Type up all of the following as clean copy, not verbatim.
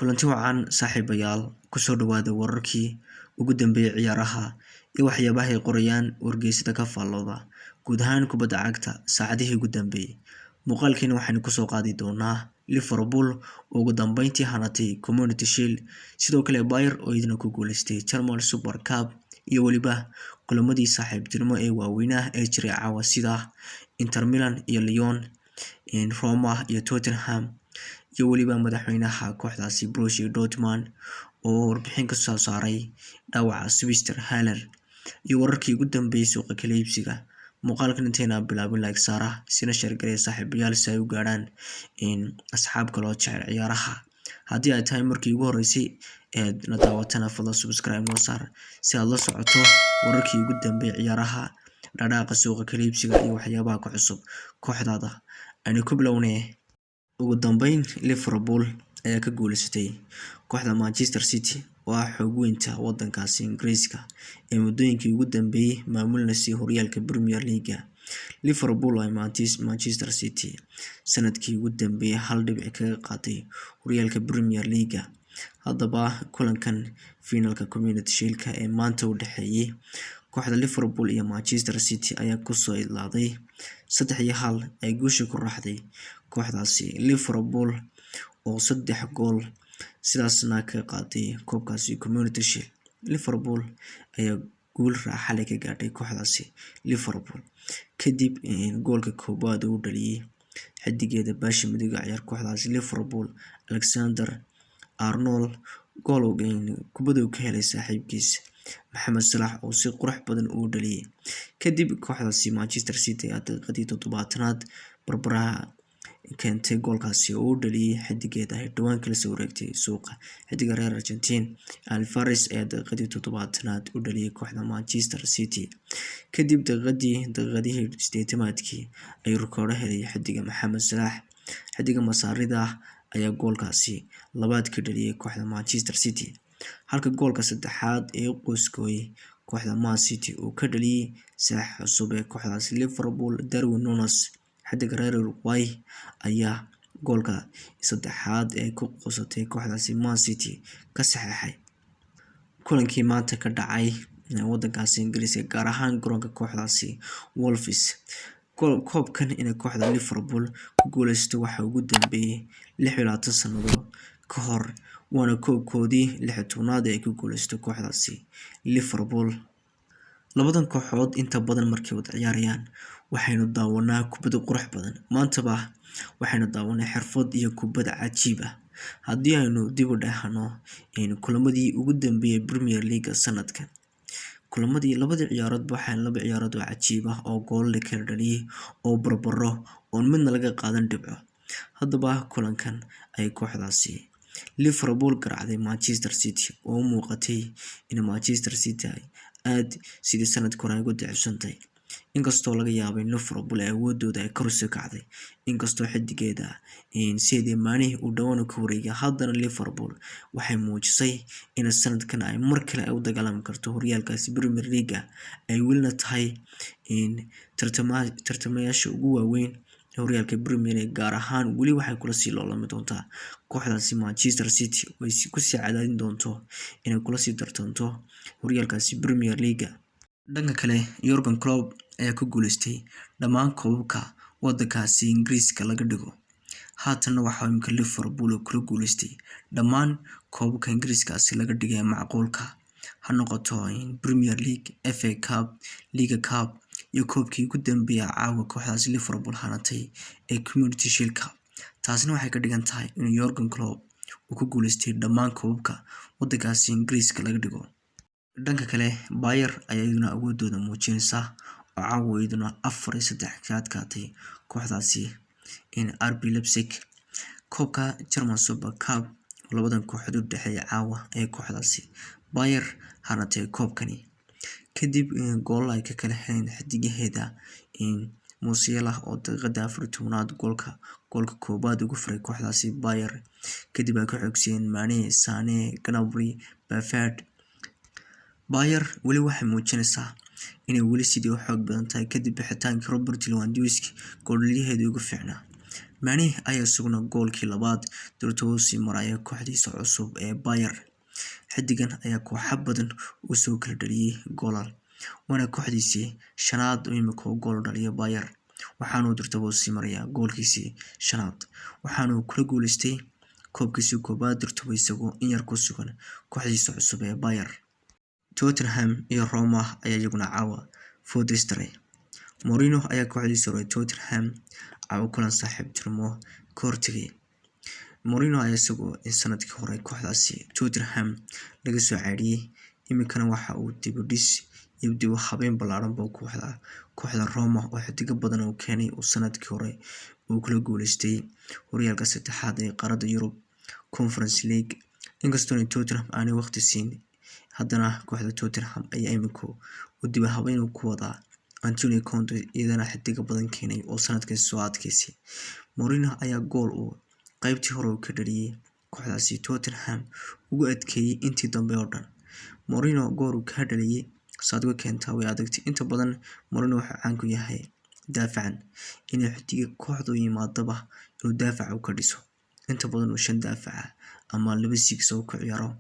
kulanti wacan saaxiibayaal kusoo dhawaada wararkii ugu dambeeyay ciyaaraha iyo waxyaabaha ay qorayaan wargeysyada ka faallooda guud ahaan kubadda cagta saacadihii ugu dambeeyay. Muuqaalkeena waxaynu kusoo qaadi doonaa Liverpool oo ugu dambeyntii hanatay Community Shield, sidoo kale Bayern oo idina ku guuleystay German Super Cup, iyo waliba kulamadii saaxiibtinimo ee waaweynaa ee jiray caawa sida Inter Milan iyo Lyon, Roma iyo Tottenham, iyo waliba madaxweynaha kooxdaasi Borussia Dortmund oo warbixin ka soo saaray dhaawaca Sylvester Haller iyo wararkii ugu dambeeyay suuqa kala iibsiga. Muuqaalkan inteena bilaabin like saara sina share gareey saaxiibayaal si ay u gaaraan asxaab kale oo jecel ciyaaraha. Haddii ay tahay markii ugu horeysay ee na daawatana fadlan subscribe noo saar si aad la socoto wararkii ugu dambeeyay ciyaaraha, dhaqdhaqaaqa suuqa kala iibsiga iyo waxyaabaha ku cusub kooxdaada. Aynu ku bilownay ugu dambeyn Liverpool ayaa ka guuleysatay kooxda Manchester City oo ah xoog weynta wadankaasi Ingiriiska ee muddooyinkii ugu dambeeyay maamulinayay horyaalka Premier League. Liverpool ay Manchester City sanadkii ugu dambeeyay hal dhibic kaga qaaday horyaalka Premier League. Haddaba kulankan finalka Community Shield ee maanta u dhaxeeyay kooxda Liverpool iyo Manchester City ayaa ku soo ilaaday 3-1 ay guusha ku raacday kooxdaasi Liverpool oo 3 gool sidaasna ka qaaday koobkaasi Community Shield. Liverpool ayaa guul raaxa leh ka gaadhay kooxdaasi Liverpool kadib goolka koobaad uu dhaliyay xidigeeda baashi midiga ciyaar kooxdaasi Liverpool Alexander-Arnold gool kubadda ka helay saaxiibkiisa Mohamed Salah oo si qurux badan u dhaliyay. Kadib kooxdaasi Manchester City ayaa daqiiqadii 70aad barbaraha keentay goolkaasi oo dhaliyay xidigeeda ay dhawaan kala soo wareegtay suuqa xidiga reer Argentina Alvarez ayaa daqiiqadii 70aad u dhaliyay kooxda Manchester City. Kadib daqiiqadii 80aadkii ay rikoodho helay xidiga Mohamed Salah, xidiga Masaarida ayaa goolkaasi labaad ka dhaliyay kooxda Manchester City, halka goolka saddexaad ee qoyskooy kooxda Man City uu ka dhaliyay saax cusub ee kooxdaasi Liverpool Darwin Núñez, xidiga reer Uruguay ayaa goolka saddexaad ee ku qosatay kooxdaasi Man City ka saxeexay. Kulankii maanta ka dhacay wadankaasi Ingiriiska gaar ahaan garoonka kooxdaasi Wolves, koobkan in kooxda Liverpool ku guuleysto waxa ugu dambeeyay 26 sanadood ka hor, waana koobkoodii 16aad ee ku guuleysto kooxdaasi Liverpool. Labadan kooxood inta badan markay wada ciyaarayaan waxaynu daawanaa kubadda qurux badan. Maantaba waxaynu daawanaa xirfad iyo kubadda cajiib ah. Haddii aynu dib u dhahno kulamadii ugu dambeeyay Premier League sanadkan, kulamadii labada ciyaarood waxay laba ciyaarood oo cajiib ah oo gool la kala dhaliyay oo barbaro oo midna laga qaadan dhibco. Haddaba kulankan ay kooxdaasi Liverpool garaacday Manchester City oo muuqatay in Manchester City ay aad sidii sanadkii hore ugu daciifsantay, inkastoo laga yaabay in Liverpool awoodooda ay kor u kacday, inkastoo xidigeeda Sadio Mane uu dhawaan ka wareegay. Haddana Liverpool waxay muujisay in sanadkan ay mar kale u dagaalami karto horyaalkaasi Premier League ay welina tahay tartamayaasha ugu waaweyn horyaalka Premier League, gaar ahaan weli waxay kula sii loolami doontaa kooxdaasi Manchester City oo ay ku sii cadaadin doonto inay kula sii tartanto horyaalkaasi Premier League. Dhanka kale Jurgen Klopp ayaa ku guuleystay dhammaan koobabka wadankaasi Ingiriiska laga dhigo. Haatan waxa uu imka Liverpool kula guuleystay dhammaan koobabka Ingiriiskaasi laga dhigay macquulka, ha noqoto Premier League, FA Cup, League Cup iyo koobkii ugu dambeeyay caawa kooxdaasi Liverpool hanatay ee Community Shield. Taasina waxay ka dhigan tahay in Jurgen Klopp uu ku guuleystay dhammaan koobabka wadankaasi Ingiriiska laga dhigo. Dhanka kale Bayern ayaa iyaduna awoodooda muujinaysa oo caawa iyaduna 4-3 ka adkaatay kooxdaasi RB Leipzig. Koobka German Super Cup labadan kooxood u dhaxeeyay caawa ee kooxdaasi Bayern hanatay koobkani kadib gool ay ka kala heleen xidigaheeda Musiala oo daqiiqada 14aad goolka koobaad ugu furay kooxdaasi Bayern, kadib ay ku xigeen Mane, Sané, Gnabry, Pavard. Bayern weli waxay muujinaysaa inay weli sidii xoog badan tahay kadib bixitaankii Robert Lewandowski goolyaheedii ugu fiicnaa. Mane ayaa isaguna goolkii labaad durtoo sii maraya kooxdiisa cusub ee Bayern. Xidigan ayaa kooxo badan u soo kala dhaliyay goolal, waana kooxdiisii shanaad oo imika gool dhaliyo Bayern, waxaanu durtoo sii maraya goolkiisii shanaad, waxaanu kula guuleystay koobkiisii koobaad durtoo isagoo in yar ku sugan kooxdiisa cusub ee Bayern. Tottenham iyo Roma ayaa iyaguna caawa foodeystaray. Mourinho ayaa kooxdiisa hore Tottenham caawa kulan saaxiibtinimo ka hortagay. Mourinho ayaa isagoo sanadkii hore kooxdaasi Tottenham laga soo caariyay, imikana waxa uu dib u dhis iyo dib u habeyn ballaaran buu kooxda Roma oo xidiga badan oo keenay uu sanadkii hore uu kula guuleystay horyaalka saddexaad ee qaaradda Yurub Conference League. Inkastoo Tottenham aanay waqti siin, haddana kooxda Tottenham ayaa imika u dib u habeyn ku wadaa. Antonio Conte iyadana xidiga badan keenay oo sanadkan soo adkeysay. Mourinho ayaa gool uu qaybtii hore ka dhaliyay kooxdaasi Tottenham ugu adkeeyay intii dambe oo dhan. Mourinho gool uu ka dhaliyay Sadio Keita way adagtay. Inta badan Mourinho waxa caan ku yahay daafacan, inuu xidiga kooxdu yimaadaba inuu daafac u ka dhiso. Inta badan uu 5 daafac ama 2-6 oo ku ciyaaro.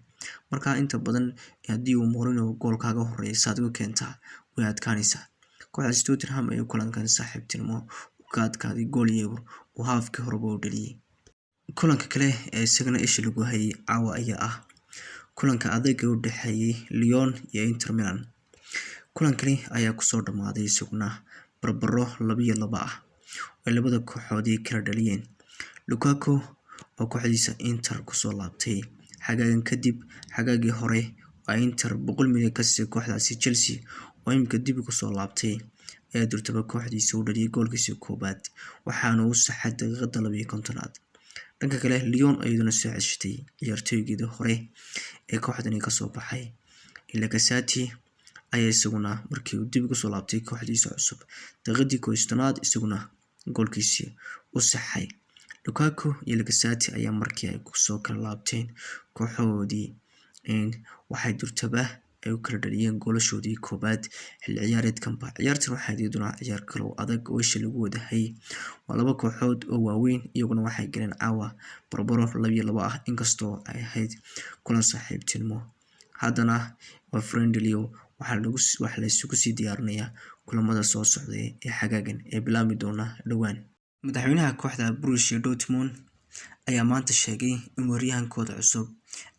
Marka inta badan haddii uu Mourinho gool kaaga horeeyo Sadio Keita way adkaanaysaa. Kooxda Tottenham ayaa kulankan saaxiibtinimo ka adkaaday gool iyagu oo halfkii hore u dhaliyay. Kulanka kale ee isagana isha lagu hayay caawa ayaa ah kulanka adag ee u dhexeeyay Lyon iyo Inter Milan. Kulankani ayaa ku soo dhamaaday isaguna barbaro 2-2 ah oo labada kooxood kala dhaliyeen. Lukaku oo kooxdiisa Inter ku soo laabtay xagaagan kadib xagaagii hore waa Inter 100 milyan ka siisay kooxdaasi Chelsea oo imika dib ku soo laabtay ee durtaba kooxdiisa u dhaliyay goolkiisii koobaad, waxaana uu saxay daqiiqada 52aad. Dhanka kale Lyon ayaduna soo ceshatay ciyaartoygeeda hore ee kooxdani ka soo baxay. Lacazette ayaa isaguna markii uu dib ku soo laabtay kooxdiisa cusub daqiiqadii 51aad isaguna goolkiisii u saxay. Lukaku iyo Lacazette ayaa markii ay ku soo kala laabteen kooxoodii waxay durtaba ay u kala dhaliyeen goolashoodii koobaad xilli ciyaareedkanba. Ciyaartan waxay iyaduna ciyaar kale oo adag oo isha lagu wadahay. Waa laba kooxood oo waaweyn, iyaguna waxay galeen caawa barbaro 2-2 ah, inkastoo ay ahayd kulan saaxiibtinimo. Haddana waa friendly waxa la isugu sii diyaarinayaa kulamada soo socda ee xagaagan ee bilaami doona dhowaan. Madaxweynaha kooxda Borussia Dortmund ayaa maanta sheegay in waryahankooda cusub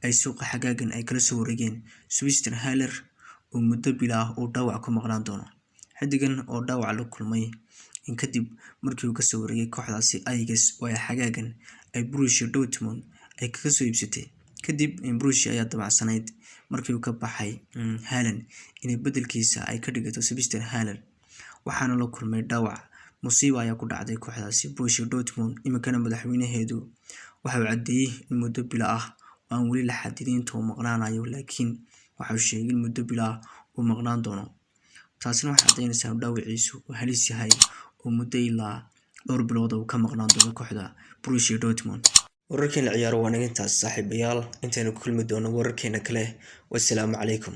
ay suuqa xagaagan ay kala soo wareegeen Sebastian Haller oo muddo bil ah oo dhaawac ku maqnaan doono. Xidigan oo dhaawac la kulmay in kadib markii uu ka soo wareegay kooxdaasi Ajax oo ay xagaagan ay Borussia Dortmund ay kaga soo iibsatay. Kadib Borussia ayaa dabacsanayd markii uu ka baxay Haller inay bedelkiisa ay ka dhigato Sebastian Haller, waxaana la kulmay dhaawac. Musiibo ayaa ku dhacday kooxdaasi Borussia Dortmund. Imikana madaxweynaheedu waxa uu cadeeyay in muddo bil ah oo aan weli la xadidin inta uu maqnaanayo, laakiin waxa uu sheegay in muddo bil ah uu maqnaan doono. Taasina waxay cadeynaysaa dhaawaciisu uu halis yahay oo muddo ilaa dhowr bilood uu ka maqnaan doono kooxda Borussia Dortmund. Wararkeena ciyaaro waa naga intaas saaxiibayaal, intaynu ku kulmi doono wararkeena kale. Wassalaamu calaykum.